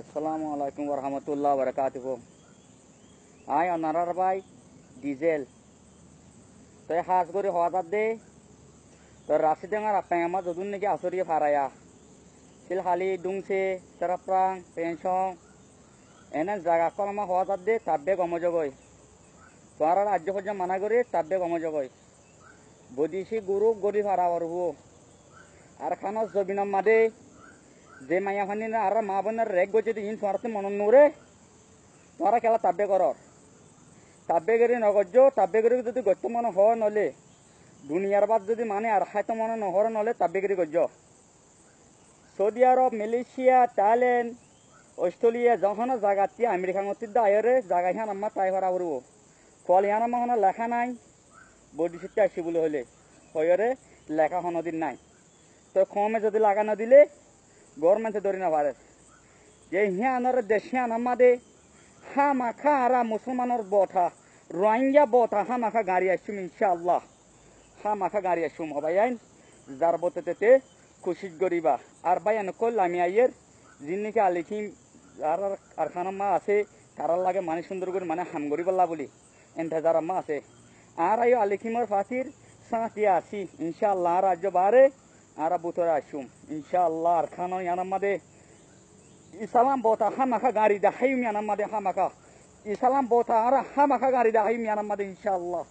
আসসালামু আলাইকুম ওরহামতুল্লাহ বরকাতুহু। আয় অনারার ভাই ডিজেল তো হাজ করে হওয়া দে তো রাশি ডাঙার আপনার আমার যদুন নাকি আসরিয়ে ফারায়া সিলহালি দুংসে তারাপ্রাং পেনশন এনে জায়গা কলমা হওয়া দে তাব্বে গমজগই তোরা রাজ্য পর্যন্ত মানা করে তাব্বে গমজগই বদিসি গুরু গরি ফারা হরবো আর খানো জবিনম মাদে যে মাইয়া ফানি না আর মা বোনের রেগ গজে ইন তোরাতে মন নুরে তোরা খেলা তাব্বে কর তাব্বে গেরি নগজ্য তাব্বে গেরি যদি গত্য মনে হয় নলে দুনিয়ার বাদ যদি মানে আর হাইতো মনে নহর নলে তাব্বে গেরি গজ্য সৌদি আরব মালয়েশিয়া থাইল্যান্ড অস্ট্রেলিয়া যখন জায়গাতে আমেরিকার মধ্যে আয়রে জায়গা হান আমার তাই ভাড়া করবো ফল ইয়ান আমার লেখা নাই বডিসিতে আসি বলে হলে হয়রে লেখা হনদিন নাই তো কমে যদি লাগানো দিলে গভর্নমেন্টে ধরি না পারে যে হিয়ানোর দেশিয়ান আমাদের হা মাখা আরা মুসলমানের বথা রোহিঙ্গা বথা হা মাখা গাড়ি আসুম ইনশাআল্লাহ হা মাখা গাড়ি আসুম হবাই আইন যার বতেতে খুশি গরিবা আর ভাই কল আমি আইয়ের যিনিকে আলিখিম আর আর খানাম্মা আছে তারার লাগে মানে সুন্দর করে মানে হাম গরিবাল্লা বলি এনতে মা আছে আর আইও আলিখিমর ফাঁসির সাঁতিয়া আসি ইনশাআল্লাহ রাজ্য বারে আর বুতরে আসুম ইনশাআল্লাহ আর খানো ইয়ানাম্মাদে ইসালাম বতা হামাখা গাড়ি দেখাই মিয়ানাম্মাদে হামাখা ইসালাম বতা আর হামাখা গাড়ি দেখাই মিয়ানাম্মাদে ইনশাআল্লাহ।